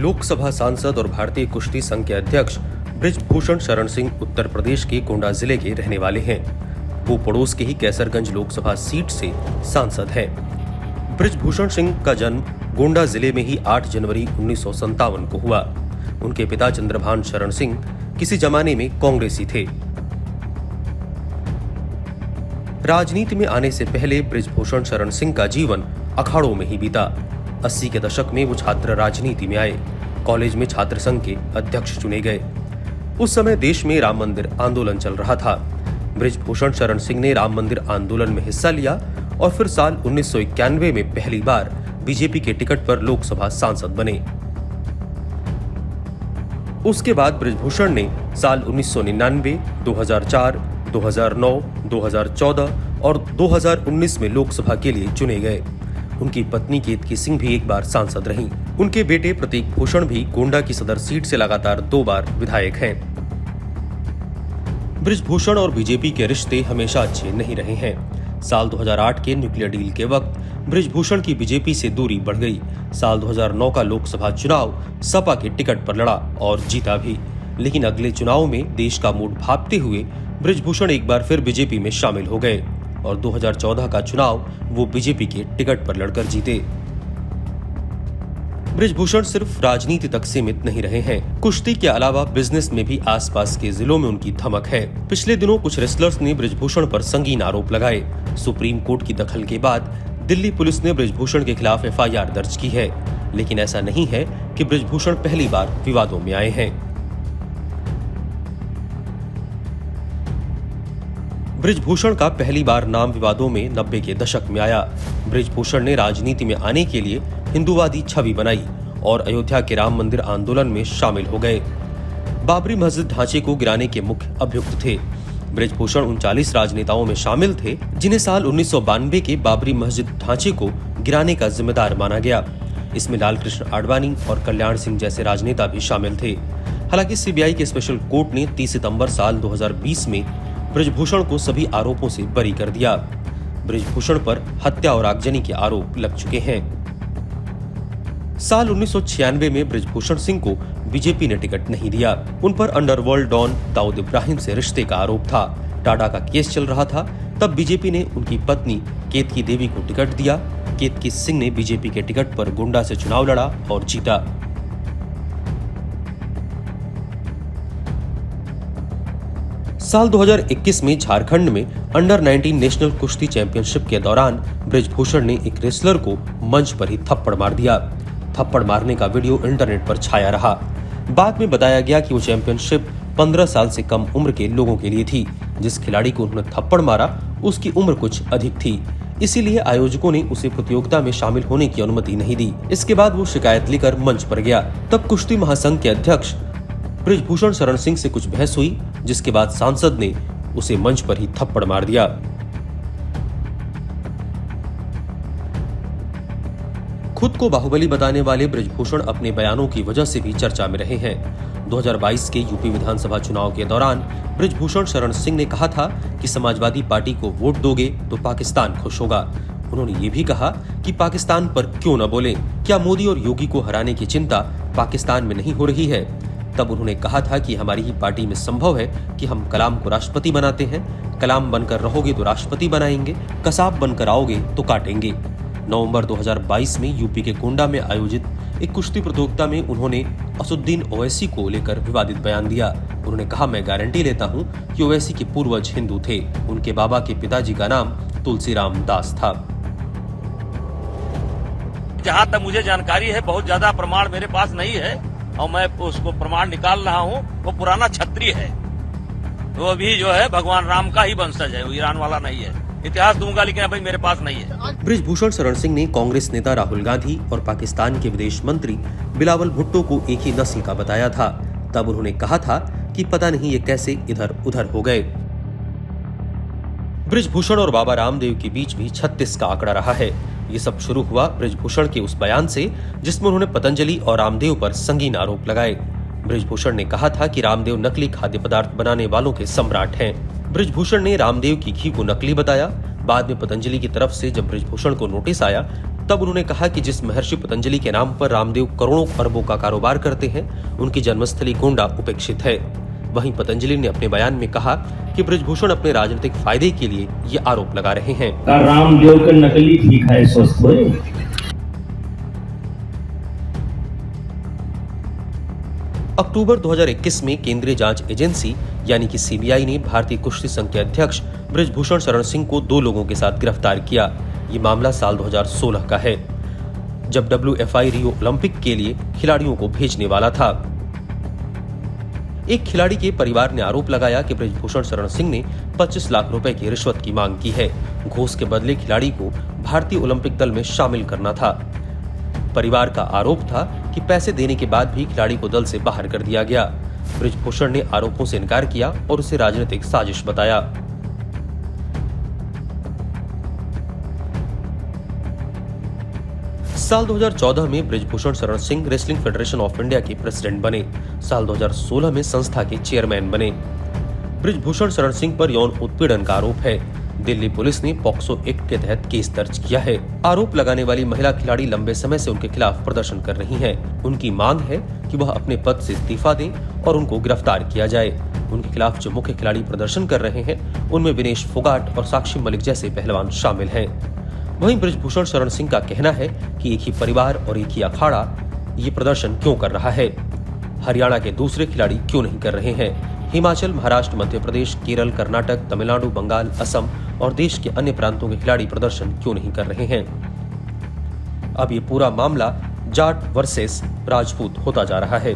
लोकसभा सांसद और भारतीय कुश्ती संघ के अध्यक्ष बृजभूषण शरण सिंह उत्तर प्रदेश के गोंडा जिले के रहने वाले हैं। वो पड़ोस के ही कैसरगंज लोकसभा सीट से सांसद हैं। बृजभूषण सिंह का जन्म गोंडा जिले में ही 8 जनवरी 1957 को हुआ। उनके पिता चंद्रभान शरण सिंह किसी जमाने में कांग्रेसी थे। राजनीति में आने से पहले बृजभूषण शरण सिंह का जीवन अखाड़ों में ही बीता। 80 के दशक में वो छात्र राजनीति में आए। कॉलेज में छात्र संघ के अध्यक्ष चुने गए। उस समय देश में राम मंदिर आंदोलन चल रहा था। बृजभूषण शरण सिंह ने राम मंदिर आंदोलन में हिस्सा लिया और फिर साल 1991 में पहली बार बीजेपी के टिकट पर लोकसभा सांसद बने। उसके बाद बृजभूषण ने साल 1999, 2004, 2009, 2014 और 2019 में लोकसभा के लिए चुने गए। उनकी पत्नी केतकी सिंह भी एक बार सांसद रहीं। उनके बेटे प्रतीक भूषण भी गोंडा की सदर सीट से लगातार 2 बार विधायक हैं। बृजभूषण और बीजेपी के रिश्ते हमेशा अच्छे नहीं रहे हैं। साल 2008 के न्यूक्लियर डील के वक्त बृजभूषण की बीजेपी से दूरी बढ़ गई। साल 2009 का लोकसभा चुनाव सपा के टिकट पर लड़ा और जीता भी, लेकिन अगले चुनाव में देश का मूड भांपते हुए बृजभूषण एक बार फिर बीजेपी में शामिल हो गए और 2014 का चुनाव वो बीजेपी के टिकट पर लड़कर जीते। बृजभूषण सिर्फ राजनीति तक सीमित नहीं रहे हैं। कुश्ती के अलावा बिजनेस में भी आसपास के जिलों में उनकी धमक है। पिछले दिनों कुछ रेसलर्स ने बृजभूषण पर संगीन आरोप लगाए। सुप्रीम कोर्ट की दखल के बाद दिल्ली पुलिस ने बृजभूषण के खिलाफ FIR दर्ज की है, लेकिन ऐसा नहीं है कि बृजभूषण पहली बार विवादों में आए हैं। बृजभूषण का पहली बार नाम विवादों में 90 के दशक में आया। बृजभूषण ने राजनीति में आने के लिए हिंदूवादी छवि बनाई और अयोध्या के राम मंदिर आंदोलन में शामिल हो गए। बाबरी मस्जिद ढांचे को गिराने के मुख्य अभियुक्त थे। बृजभूषण 39 राजनेताओं में शामिल थे जिन्हें साल 1992 के बाबरी मस्जिद ढांचे को गिराने का जिम्मेदार माना गया। इसमें लालकृष्ण आडवाणी और कल्याण सिंह जैसे राजनेता भी शामिल थे। हालांकि CBI के स्पेशल कोर्ट ने 30 सितंबर साल 2020 में बृजभूषण को सभी आरोपों से बरी कर दिया। बृजभूषण पर हत्या और आगजनी के आरोप लग चुके हैं। साल 1996 में बृजभूषण सिंह को बीजेपी ने टिकट नहीं दिया। उन पर अंडरवर्ल्ड डॉन दाऊद इब्राहिम से रिश्ते का आरोप था। टाडा का केस चल रहा था। तब बीजेपी ने उनकी पत्नी केतकी देवी को टिकट दिया। केतकी सिंह ने बीजेपी के टिकट पर गोंडा से चुनाव लड़ा और जीता। साल 2021 में झारखंड में अंडर 19 नेशनल कुश्ती चैंपियनशिप के दौरान बृजभूषण ने एक रेसलर को मंच पर ही थप्पड़ मार दिया। थप्पड़ मारने का वीडियो इंटरनेट पर छाया रहा। बाद में बताया गया कि वो चैंपियनशिप 15 साल से कम उम्र के लोगों के लिए थी। जिस खिलाड़ी को उन्होंने थप्पड़ मारा उसकी उम्र कुछ अधिक थी, इसीलिए आयोजकों ने उसे प्रतियोगिता में शामिल होने की अनुमति नहीं दी। इसके बाद वो शिकायत लेकर मंच पर गया। तब कुश्ती महासंघ के अध्यक्ष बृजभूषण शरण सिंह से कुछ बहस हुई, जिसके बाद सांसद ने उसे मंच पर ही थप्पड़ मार दिया। खुद को बाहुबली बताने वाले बृजभूषण अपने बयानों की वजह से भी चर्चा में रहे हैं। 2022 के यूपी विधानसभा चुनाव के दौरान बृजभूषण शरण सिंह ने कहा था कि समाजवादी पार्टी को वोट दोगे तो पाकिस्तान खुश होगा। उन्होंने ये भी कहा कि पाकिस्तान पर क्यों न बोले, क्या मोदी और योगी को हराने की चिंता पाकिस्तान में नहीं हो रही है। तब उन्होंने कहा था कि हमारी ही पार्टी में संभव है कि हम कलाम को राष्ट्रपति बनाते हैं। कलाम बनकर रहोगे तो राष्ट्रपति बनाएंगे, कसाब बनकर आओगे तो काटेंगे। नवंबर 2022 में यूपी के गोंडा में आयोजित एक कुश्ती प्रतियोगिता में उन्होंने असुद्दीन ओवैसी को लेकर विवादित बयान दिया। उन्होंने कहा, मैं गारंटी लेता हूं कि ओवैसी के पूर्वज हिंदू थे। उनके बाबा के पिताजी का नाम तुलसीराम दास था। जहाँ तक मुझे जानकारी है, बहुत ज्यादा प्रमाण मेरे पास नहीं है और मैं उसको प्रमाण निकाल रहा हूँ। वो पुराना क्षत्रिय है, वो भी जो है भगवान राम का ही वंशज है, वो ईरान वाला नहीं है। इतिहास दूंगा लेकिन अभी मेरे पास नहीं है। बृजभूषण शरण सिंह ने कांग्रेस नेता राहुल गांधी और पाकिस्तान के विदेश मंत्री बिलावल भुट्टो को एक ही नस्ल का बताया था। तब उन्होंने कहा था कि पता नहीं ये कैसे इधर उधर हो गए। बृजभूषण और बाबा रामदेव के बीच भी 36 का आंकड़ा रहा है। ये सब शुरू हुआ बृजभूषण के उस बयान से जिसमें उन्होंने पतंजलि और रामदेव पर संगीन आरोप लगाए। बृजभूषण ने कहा था कि रामदेव नकली खाद्य पदार्थ बनाने वालों के सम्राट हैं। बृजभूषण ने रामदेव की घी को नकली बताया। बाद में पतंजलि की तरफ से जब बृजभूषण को नोटिस आया तब उन्होंने कहा कि जिस महर्षि पतंजलि के नाम पर रामदेव करोड़ों अरबों का कारोबार करते हैं, उनकी जन्मस्थली गोंडा उपेक्षित है। वहीं पतंजलि ने अपने बयान में कहा कि बृजभूषण अपने राजनीतिक फायदे के लिए ये आरोप लगा रहे हैं। रामदेव के नकली ठीक है स्वस्थ हुए। अक्टूबर 2021 में केंद्रीय जांच एजेंसी यानी कि सीबीआई ने भारतीय कुश्ती संघ के अध्यक्ष बृजभूषण शरण सिंह को 2 लोगों के साथ गिरफ्तार किया। ये मामला साल 2016 का है, जब WFI रियो ओलंपिक के लिए खिलाड़ियों को भेजने वाला था। एक खिलाड़ी के परिवार ने आरोप लगाया कि बृजभूषण शरण सिंह ने 25 लाख रुपए की रिश्वत की मांग की है। घूस के बदले खिलाड़ी को भारतीय ओलंपिक दल में शामिल करना था। परिवार का आरोप था कि पैसे देने के बाद भी खिलाड़ी को दल से बाहर कर दिया गया। बृजभूषण ने आरोपों से इनकार किया और उसे राजनीतिक साजिश बताया। साल 2014 में Brijbhushan Sharan Singh wrestling federation of India के प्रेसिडेंट बने। साल 2016 में संस्था के चेयरमैन बने। बृजभूषण शरण सिंह पर यौन उत्पीड़न का आरोप है। दिल्ली पुलिस ने पॉक्सो एक्ट के तहत केस दर्ज किया है। आरोप लगाने वाली महिला खिलाड़ी लंबे समय से उनके खिलाफ प्रदर्शन कर रही हैं। उनकी मांग है कि वह अपने पद से इस्तीफा दें और उनको गिरफ्तार किया जाए। उनके खिलाफ जो मुख्य खिलाड़ी प्रदर्शन कर रहे हैं, उनमें विनेश फोगाट और साक्षी मलिक जैसे पहलवान शामिल हैं। वहीं बृजभूषण शरण सिंह का कहना है कि एक ही परिवार और एक ही अखाड़ा ये प्रदर्शन क्यों कर रहा है, हरियाणा के दूसरे खिलाड़ी क्यों नहीं कर रहे हैं। हिमाचल, महाराष्ट्र, मध्य प्रदेश, केरल, कर्नाटक, तमिलनाडु, बंगाल, असम और देश के अन्य प्रांतों के खिलाड़ी प्रदर्शन क्यों नहीं कर रहे हैं। अब ये पूरा मामला जाट वर्सेस राजपूत होता जा रहा है।